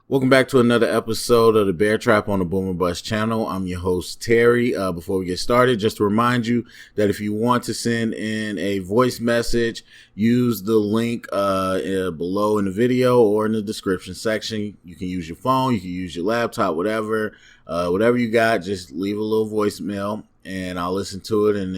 Welcome back to another episode of the Bear Trap on the Boomer Bust channel. I'm your host, Terry. Before we get started, just to remind you that if you want to send in a voice message, use the link below in the video or in the description section. You can use your phone, you can use your laptop, whatever you got. Just leave a little voicemail and I'll listen to it. And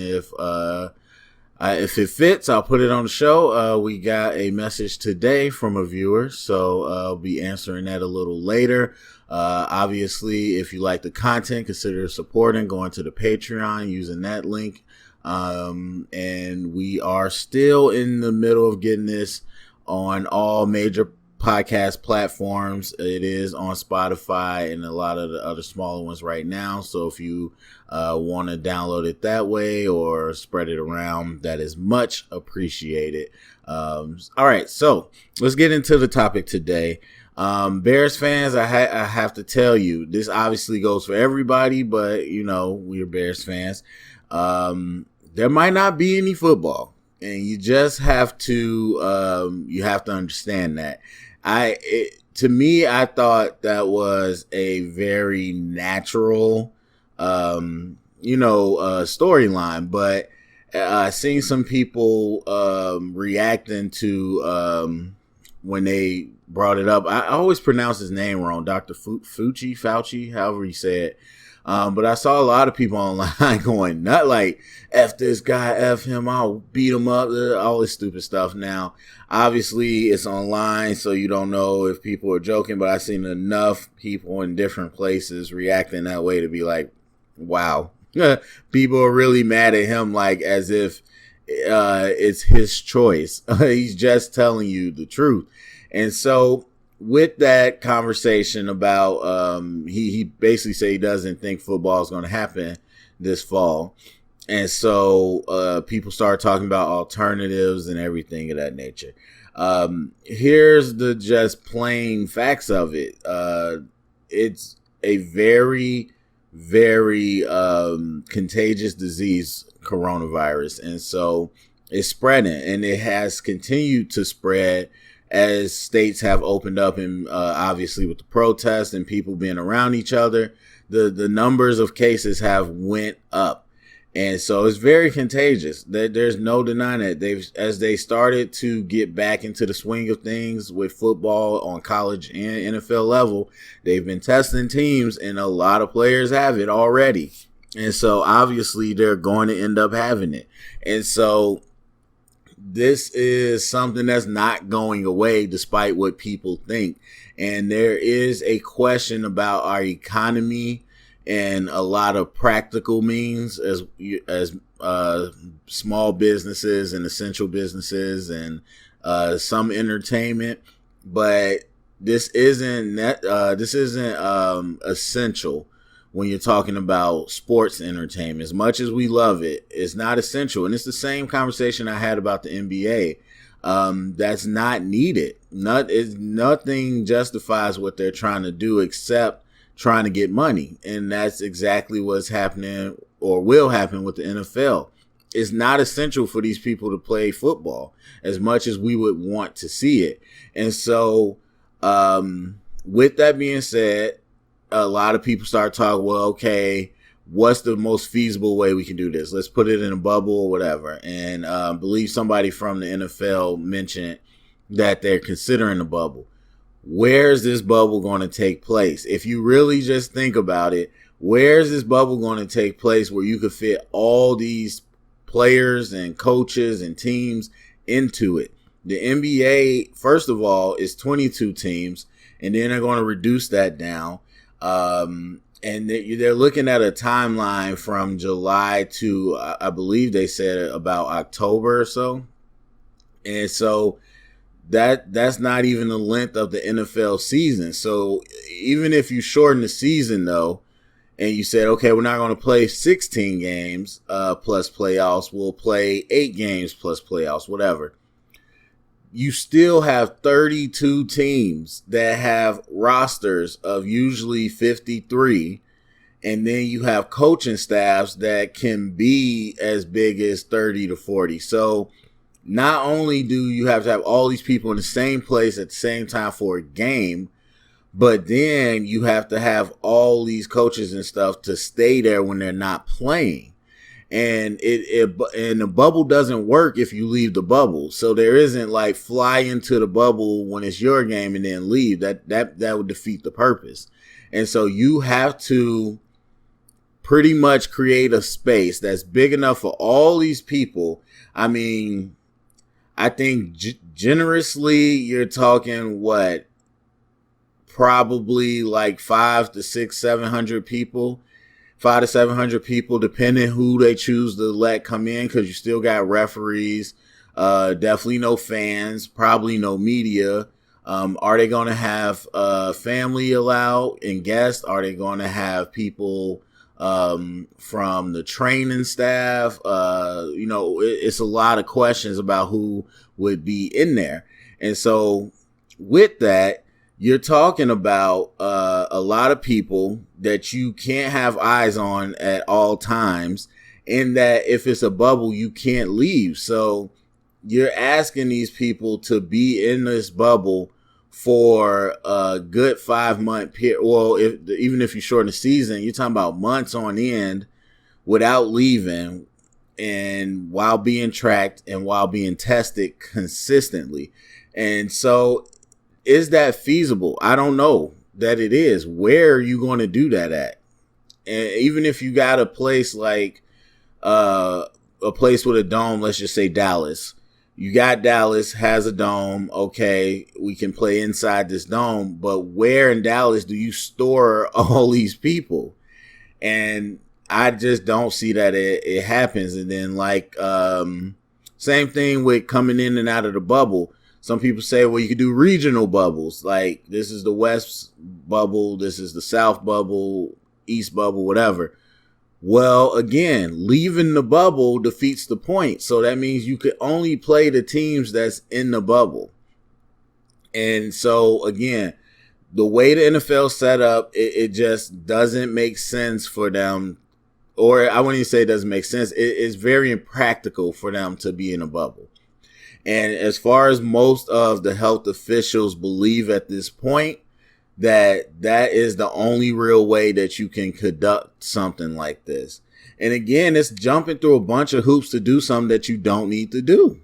if it fits, I'll put it on the show. We got a message today from a viewer, so I'll be answering that a little later. Obviously, if you like the content, consider supporting, going to the Patreon, using that link. And we are still in the middle of getting this on all major podcast platforms. It is on Spotify and a lot of the other smaller ones right now. So if you want to download it that way or spread it around, that is much appreciated. All right, so let's get into the topic today. Bears fans, I have to tell you, this obviously goes for everybody, but you know, we're Bears fans. There might not be any football, and you just have to understand that. To me, I thought that was a very natural, storyline, but seeing some people reacting to when they brought it up. I always pronounce his name wrong, Dr. Fauci, however you say it. But I saw a lot of people online going, not like, F this guy, F him, I'll beat him up, all this stupid stuff. Now, obviously, it's online, so you don't know if people are joking, but I've seen enough people in different places reacting that way to be like, wow, people are really mad at him, like as if it's his choice. He's just telling you the truth. And so with that conversation about he basically said he doesn't think football is going to happen this fall. And so people started talking about alternatives and everything of that nature. Here's the just plain facts of it. It's a very, very contagious disease, coronavirus. And so it's spreading, and it has continued to spread as states have opened up, and obviously with the protests and people being around each other, the numbers of cases have went up. And so it's very contagious. There's no denying it. As they started to get back into the swing of things with football on college and NFL level, they've been testing teams, and a lot of players have it already. And so obviously they're going to end up having it. And so this is something that's not going away despite what people think. And there is a question about our economy and a lot of practical means as small businesses and essential businesses and some entertainment. But this isn't essential when you're talking about sports entertainment. As much as we love it, it's not essential. And it's the same conversation I had about the NBA. That's not needed. Nothing justifies what they're trying to do except trying to get money. And that's exactly what's happening or will happen with the NFL. It's not essential for these people to play football as much as we would want to see it. And so with that being said, a lot of people start talking, well, okay, what's the most feasible way we can do this? Let's put it in a bubble or whatever. And I believe somebody from the NFL mentioned that they're considering a bubble. Where's this bubble going to take place? If you really just think about it, where's this bubble going to take place where you could fit all these players and coaches and teams into it? The NBA, first of all, is 22 teams, and then they're going to reduce that down. And they're looking at a timeline from July to, I believe they said about October or so. And so that's not even the length of the NFL season. So even if you shorten the season though, and you said, okay, we're not going to play 16 games plus playoffs, we'll play 8 games plus playoffs, whatever. You still have 32 teams that have rosters of usually 53. And then you have coaching staffs that can be as big as 30 to 40. So not only do you have to have all these people in the same place at the same time for a game, But then you have to have all these coaches and stuff to stay there when they're not playing. And and the bubble doesn't work if you leave the bubble. So there isn't like fly into the bubble when it's your game and then leave. That would defeat the purpose. And so you have to pretty much create a space that's big enough for all these people. I mean, I think generously you're talking what, probably like 500 to 700 people. 500 to 700 people, depending who they choose to let come in, because you still got referees, definitely no fans, probably no media. Are they going to have family allowed and guests? Are they going to have people from the training staff? It's a lot of questions about who would be in there. And so with that, you're talking about a lot of people that you can't have eyes on at all times, and that if it's a bubble, you can't leave. So you're asking these people to be in this bubble for a good 5-month period. Well, even if you shorten the season, you're talking about months on end without leaving, and while being tracked and while being tested consistently. And so is that feasible? I don't know that it is. Where are you going to do that at? And even if you got a place like a place with a dome, let's just say Dallas. You got Dallas has a dome. Okay, we can play inside this dome. But where in Dallas do you store all these people? And I just don't see that it happens. And then same thing with coming in and out of the bubble. Some people say, well, you could do regional bubbles. Like, this is the West bubble, this is the South bubble, East bubble, whatever. Well, again, leaving the bubble defeats the point. So that means you could only play the teams that's in the bubble. And so, again, the way the NFL set up, it just doesn't make sense for them. Or I wouldn't even say it doesn't make sense. It's very impractical for them to be in a bubble. And as far as most of the health officials believe at this point, that is the only real way that you can conduct something like this. And again, it's jumping through a bunch of hoops to do something that you don't need to do.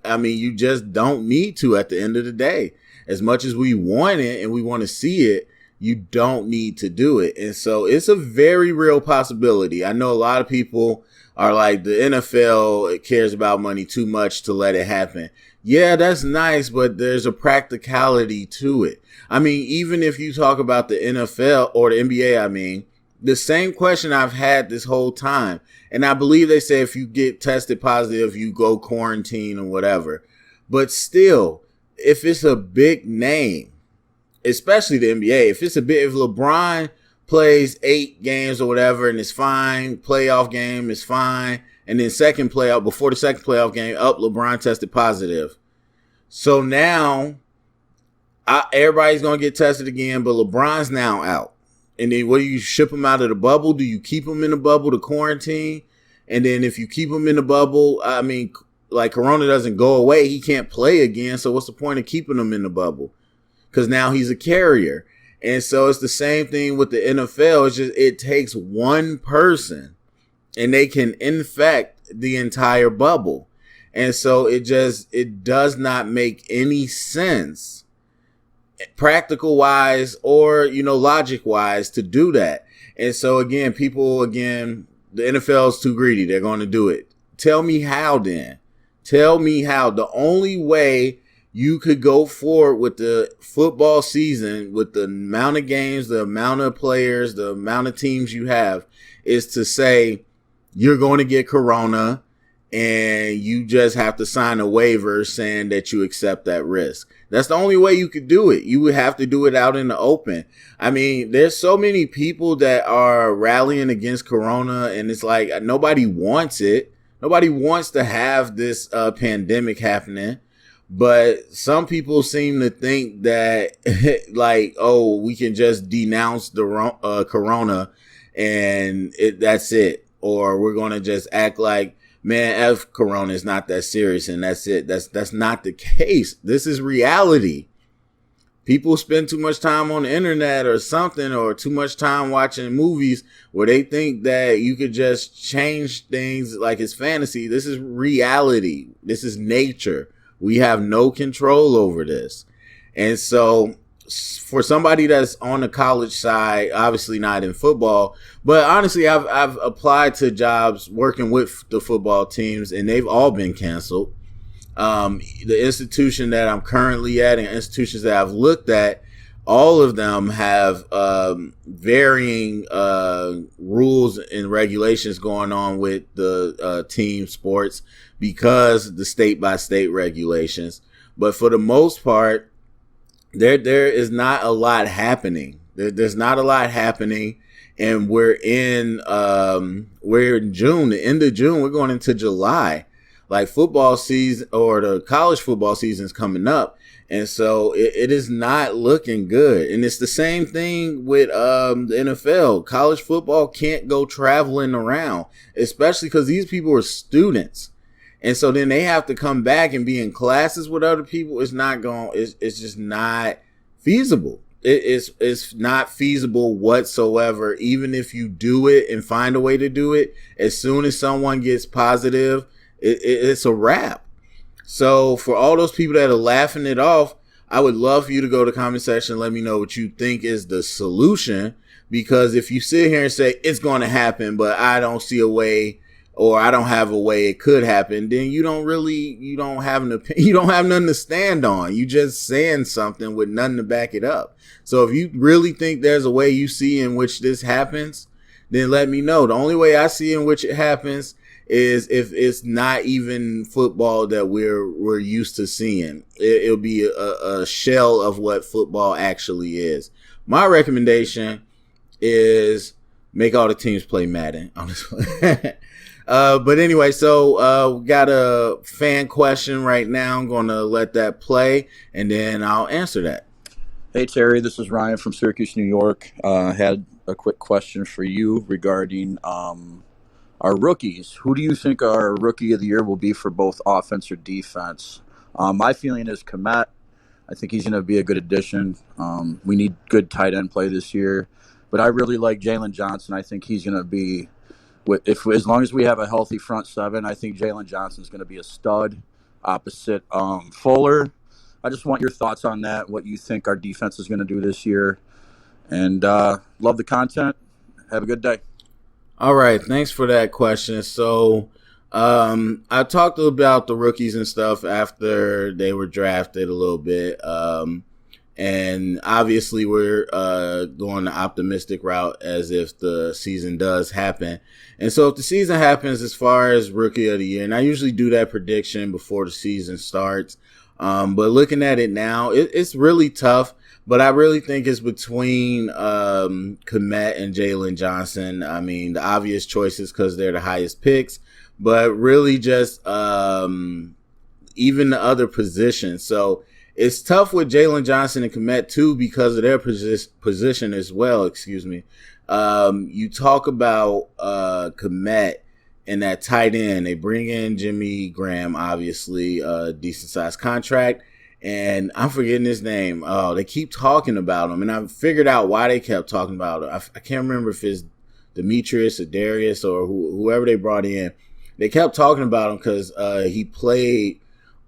I mean, you just don't need to at the end of the day. As much as we want it and we want to see it, you don't need to do it. And so it's a very real possibility. I know a lot of people are like, the NFL cares about money too much to let it happen. Yeah, that's nice, but there's a practicality to it. I mean, even if you talk about the NFL or the NBA, the same question I've had this whole time. And I believe they say if you get tested positive, you go quarantine or whatever. But still, if it's a big name, especially the NBA, if LeBron plays 8 games or whatever and it's fine, playoff game is fine, and then before the second playoff game, LeBron tested positive. So now everybody's going to get tested again, but LeBron's now out. And then what do you ship him out of the bubble? Do you keep him in the bubble to quarantine? And then if you keep him in the bubble, Corona doesn't go away, he can't play again. So what's the point of keeping him in the bubble? Because now he's a carrier. And so it's the same thing with the NFL. It's just, it takes one person and they can infect the entire bubble. And so it does not make any sense, practical wise or, logic wise, to do that. And so again, the NFL is too greedy. They're going to do it. Tell me how then. Tell me how. The only way you could go forward with the football season, with the amount of games, the amount of players, the amount of teams you have, is to say you're going to get Corona and you just have to sign a waiver saying that you accept that risk. That's the only way you could do it. You would have to do it out in the open. I mean, there's so many people that are rallying against Corona, and it's like nobody wants it. Nobody wants to have this pandemic happening. But some people seem to think that we can just denounce the Corona and that's it. Or we're going to just act like, man, F Corona is not that serious and that's it. That's not the case. This is reality. People spend too much time on the internet or something, or too much time watching movies where they think that you could just change things like it's fantasy. This is reality. This is nature. We have no control over this. And so for somebody that's on the college side, obviously not in football, but honestly, I've applied to jobs working with the football teams, and they've all been canceled. The institution that I'm currently at and institutions that I've looked at, all of them have varying rules and regulations going on with the team sports because the state by state regulations. But for the most part, there is not a lot happening. There's not a lot happening, and we're in June, the end of June. We're going into July. Like football season or the college football season is coming up. And so it is not looking good. And it's the same thing with the NFL. College football can't go traveling around, especially because these people are students. And so then they have to come back and be in classes with other people. It's just not feasible. It's not feasible whatsoever. Even if you do it and find a way to do it, as soon as someone gets positive, it's a wrap. So for all those people that are laughing it off, I would love for you to go to the comment section and let me know what you think is the solution. Because if you sit here and say it's going to happen, but I don't see a way, or I don't have a way it could happen, then you don't have an opinion. You don't have nothing to stand on. You just saying something with nothing to back it up. So if you really think there's a way you see in which this happens, then let me know. The only way I see in which it happens is if it's not even football that we're used to seeing. It'll be a shell of what football actually is. My recommendation is make all the teams play Madden, honestly. But anyway, so we got a fan question right now. I'm going to let that play, and then I'll answer that. Hey, Terry, this is Ryan from Syracuse, New York. Had a quick question for you regarding our rookies. Who do you think our rookie of the year will be for both offense or defense? My feeling is Komet. I think he's going to be a good addition. We need good tight end play this year. But I really like Jalen Johnson. I think he's going to be, as long as we have a healthy front seven, I think Jalen Johnson is going to be a stud opposite Fuller. I just want your thoughts on that, what you think our defense is going to do this year. And love the content. Have a good day. All right, thanks for that question. So I talked about the rookies and stuff after they were drafted a little bit. And obviously we're going the optimistic route as if the season does happen. And so if the season happens as far as rookie of the year, and I usually do that prediction before the season starts, but looking at it now, it's really tough. But I really think it's between Komet and Jalen Johnson. I mean, the obvious choices because they're the highest picks, but really just even the other positions. So it's tough with Jalen Johnson and Komet too because of their position as well. Excuse me. You talk about Komet and that tight end. They bring in Jimmy Graham, obviously a decent sized contract. And I'm forgetting his name. Oh, they keep talking about him. And I figured out why they kept talking about him. I can't remember if it's Demetrius or Darius or whoever they brought in. They kept talking about him because he played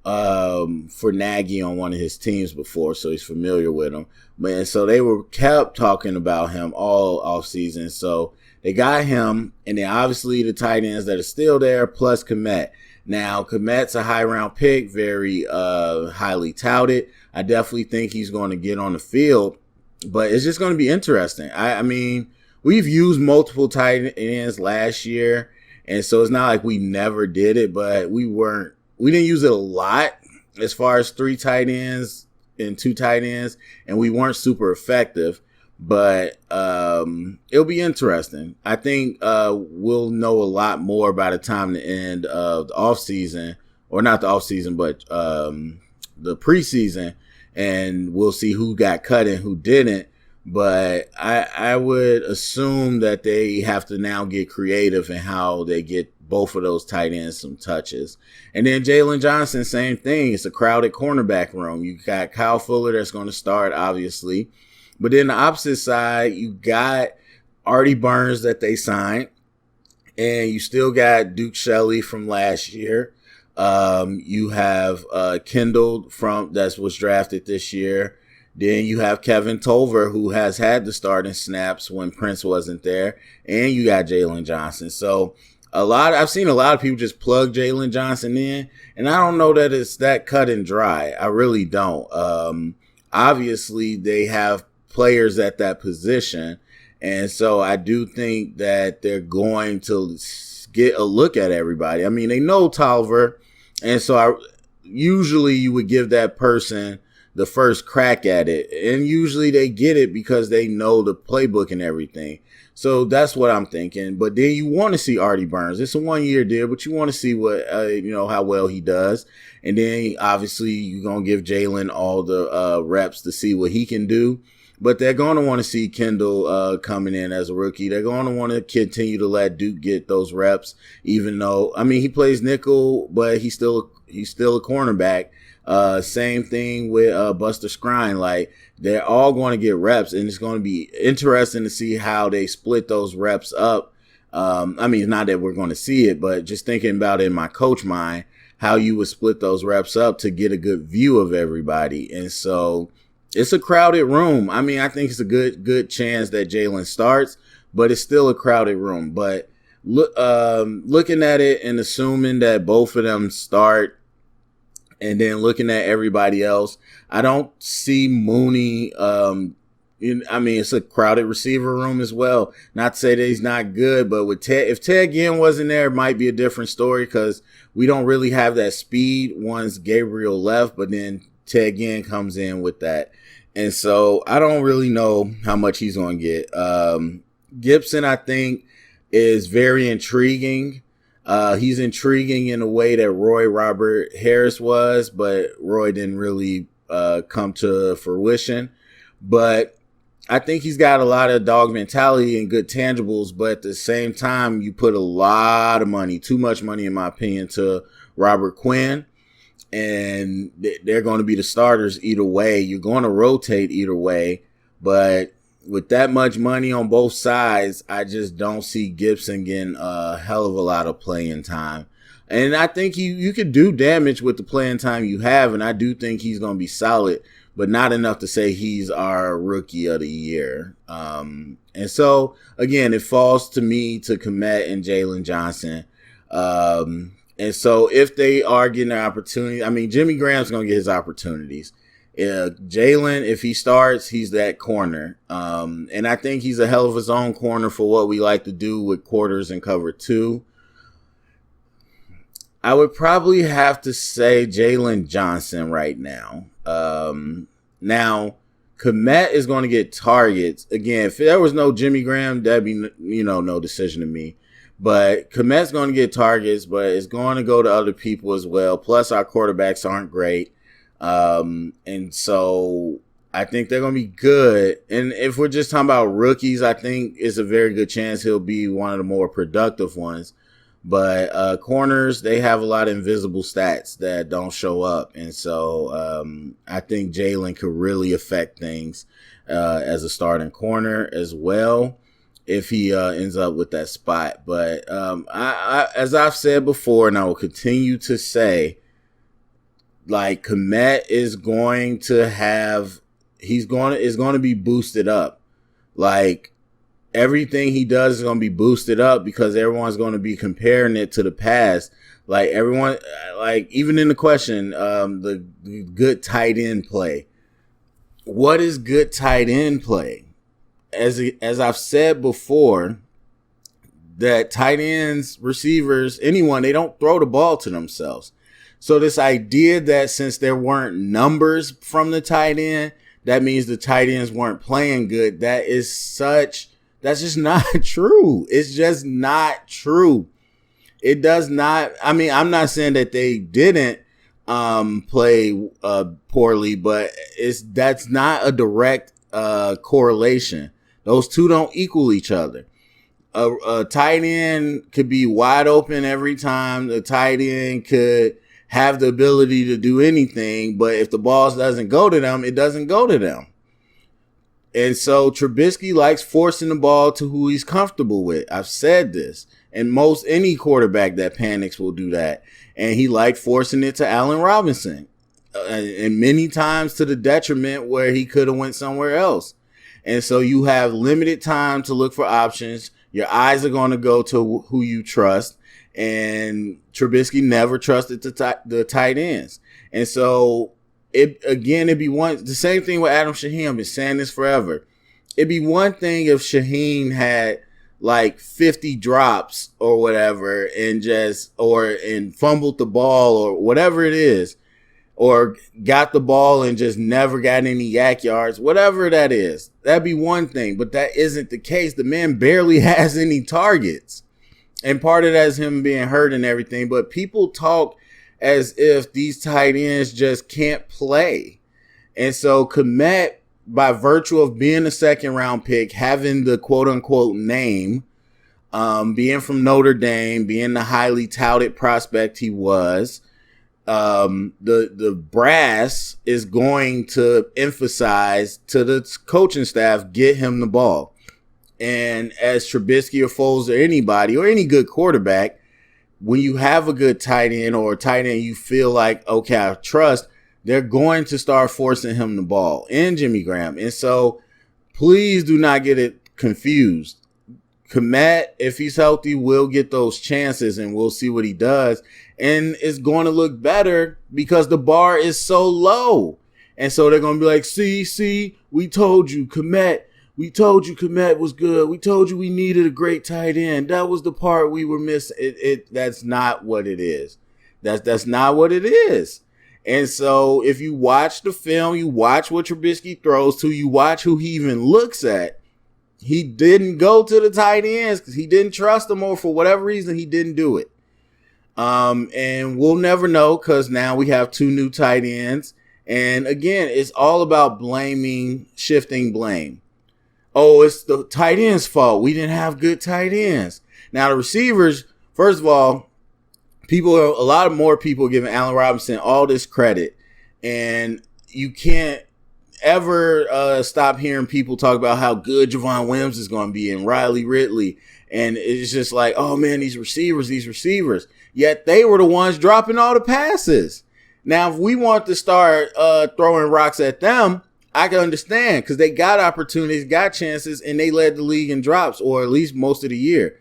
for Nagy on one of his teams before, so he's familiar with him. And so they kept talking about him all offseason. So they got him, and then obviously the tight ends that are still there, plus Komet. Now, Komet's a high-round pick, very highly touted. I definitely think he's going to get on the field, but it's just going to be interesting. I mean, we've used multiple tight ends last year, and so it's not like we never did it, but we didn't use it a lot as far as 3 tight ends and 2 tight ends, and we weren't super effective. But it'll be interesting. I think we'll know a lot more by the time the end of the offseason, or not the offseason, but the preseason, and we'll see who got cut and who didn't. But I would assume that they have to now get creative in how they get both of those tight ends some touches. And then Jalen Johnson, same thing. It's a crowded cornerback room. You got Kyle Fuller that's going to start, obviously. But then the opposite side, you got Artie Burns that they signed. And you still got Duke Shelley from last year. You have Kendall that was drafted this year. Then you have Kevin Tolver, who has had the starting snaps when Prince wasn't there. And you got Jalen Johnson. So I've seen a lot of people just plug Jalen Johnson in. And I don't know that it's that cut and dry. I really don't. Obviously, they have players at that position. And so I do think that they're going to get a look at everybody. I mean, they know Tolver. And so usually you would give that person the first crack at it. And usually they get it because they know the playbook and everything. So that's what I'm thinking. But then you want to see Artie Burns. It's a 1-year deal, but you want to see what, how well he does. And then obviously you're going to give Jalen all the reps to see what he can do. But they're going to want to see Kendall coming in as a rookie. They're going to want to continue to let Duke get those reps, even though, I mean, he plays nickel, but he's still a cornerback. Same thing with Buster Skrine. Like, they're all going to get reps, and it's going to be interesting to see how they split those reps up. I mean, not that we're going to see it, but just thinking about it in my coach mind, how you would split those reps up to get a good view of everybody. And so it's a crowded room. I mean, I think it's a good chance that Jalen starts, but it's still a crowded room. But looking at it and assuming that both of them start, and then looking at everybody else, I don't see Mooney. It's a crowded receiver room as well. Not to say that he's not good, but with if Ted Ginn wasn't there, it might be a different story because we don't really have that speed once Gabriel left, but then Ted Ginn comes in with that. And so I don't really know how much he's going to get. Gibson, I think, is very intriguing. He's intriguing in a way that Roy Robert Harris was, but Roy didn't really come to fruition. But I think he's got a lot of dog mentality and good tangibles, but at the same time, you put a lot of money, too much money in my opinion, to Robert Quinn. And they're going to be the starters either way. You're going to rotate either way. But with that much money on both sides, I just don't see Gibson getting a hell of a lot of playing time. And I think you could do damage with the playing time you have. And I do think he's going to be solid, but not enough to say he's our rookie of the year. And so, again, it falls to me to Kmet and Jalen Johnson. And so if they are getting an opportunity, I mean, Jimmy Graham's going to get his opportunities. Jalen, if he starts, he's that corner. And I think he's a hell of his own corner for what we like to do with quarters and cover two. I would probably have to say Jalen Johnson right now. Now, Kmet is going to get targets. Again, if there was no Jimmy Graham, that'd be, no decision to me. But Kmet's going to get targets, but it's going to go to other people as well. Plus, our quarterbacks aren't great. And so I think they're going to be good. And if we're just talking about rookies, I think it's a very good chance he'll be one of the more productive ones. But corners, they have a lot of invisible stats that don't show up. And so I think Jalen could really affect things as a starting corner as well, if he ends up with that spot. But I as I've said before, and I will continue to say, like, Kmet is going to be boosted up. Like, everything he does is going to be boosted up because everyone's going to be comparing it to the past. Like, everyone, like, even in the question, the good tight end play. What is good tight end play? As I've said before, that tight ends, receivers, anyone, they don't throw the ball to themselves. So this idea that since there weren't numbers from the tight end, that means the tight ends weren't playing good. That's just not true. It's just not true. It does not. I mean, I'm not saying that they didn't play poorly, but that's not a direct correlation. Those two don't equal each other. A tight end could be wide open every time. The tight end could have the ability to do anything, but if the ball doesn't go to them, it doesn't go to them. And so Trubisky likes forcing the ball to who he's comfortable with. I've said this. And any quarterback that panics will do that. And he liked forcing it to Allen Robinson. And many times to the detriment where he could have went somewhere else. And so you have limited time to look for options. Your eyes are going to go to who you trust. And Trubisky never trusted the tight ends. And so it'd be the same thing with Adam Shaheen. I've been saying this forever. It'd be one thing if Shaheen had like 50 drops or whatever and fumbled the ball or whatever it is, or got the ball and just never got any yak yards, whatever that is. That'd be one thing, but that isn't the case. The man barely has any targets. And part of that is him being hurt and everything, but people talk as if these tight ends just can't play. And so Kmet, by virtue of being a second round pick, having the quote unquote name, being from Notre Dame, being the highly touted prospect he was, the brass is going to emphasize to the coaching staff, get him the ball. And as Trubisky or Foles or anybody or any good quarterback, when you have a good tight end or a tight end you feel like, okay, I trust, they're going to start forcing him the ball, and Jimmy Graham. And so please do not get it confused. Kmet, if he's healthy, will get those chances and we'll see what he does. And it's going to look better because the bar is so low. And so they're going to be like, see, we told you, Kmet. We told you Kmet was good. We told you we needed a great tight end. That was the part we were missing. That's not what it is. That's not what it is. And so if you watch the film, you watch what Trubisky throws to, you watch who he even looks at, he didn't go to the tight ends because he didn't trust them, or for whatever reason, he didn't do it. And we'll never know because now we have two new tight ends. And again, it's all about shifting blame. Oh, it's the tight end's fault. We didn't have good tight ends. Now, the receivers, first of all, a lot more people giving Allen Robinson all this credit. And you can't ever stop hearing people talk about how good Javon Williams is going to be and Riley Ridley. And it's just like, oh, man, these receivers. Yet they were the ones dropping all the passes. Now, if we want to start throwing rocks at them, I can understand because they got opportunities, got chances, and they led the league in drops, or at least most of the year.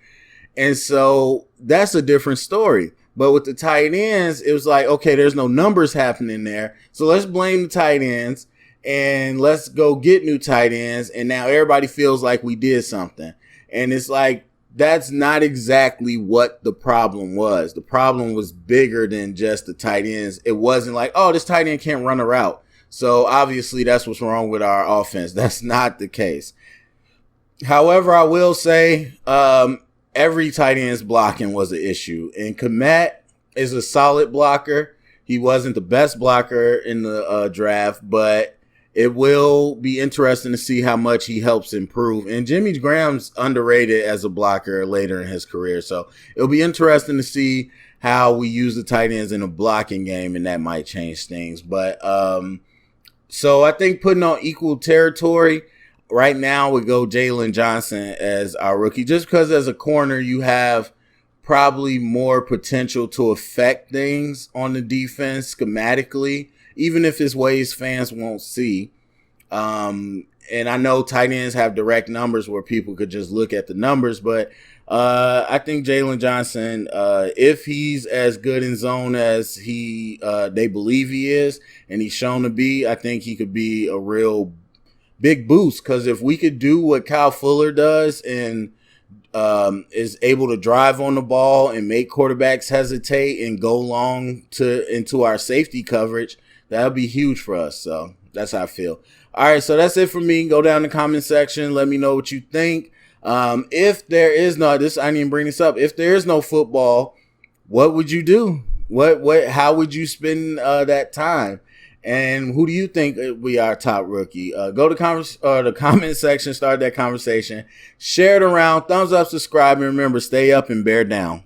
And so that's a different story. But with the tight ends, it was like, okay, there's no numbers happening there. So let's blame the tight ends and let's go get new tight ends. And now everybody feels like we did something. And it's like, that's not exactly what the problem was. The problem was bigger than just the tight ends. It wasn't like, oh, this tight end can't run a route, so obviously that's what's wrong with our offense. That's not the case. However, I will say every tight end's blocking was an issue. And Kmet is a solid blocker. He wasn't the best blocker in the draft, but it will be interesting to see how much he helps improve. And Jimmy Graham's underrated as a blocker later in his career. So it'll be interesting to see how we use the tight ends in a blocking game, and that might change things. But so I think putting on equal territory right now would go Jalen Johnson as our rookie, just because as a corner you have probably more potential to affect things on the defense schematically, even if it's ways fans won't see. And I know tight ends have direct numbers where people could just look at the numbers, but I think Jalen Johnson, if he's as good in zone as they believe he is, and he's shown to be, I think he could be a real big boost. Because if we could do what Kyle Fuller does and is able to drive on the ball and make quarterbacks hesitate and go long into our safety coverage, that would be huge for us. So that's how I feel. All right, so that's it for me. Go down in the comment section. Let me know what you think. If there is no, I didn't even bring this up. If there is no football, what would you do? How would you spend that time? And who do you think will be our top rookie? Go to the comment section, start that conversation, share it around, thumbs up, subscribe, and remember, stay up and bear down.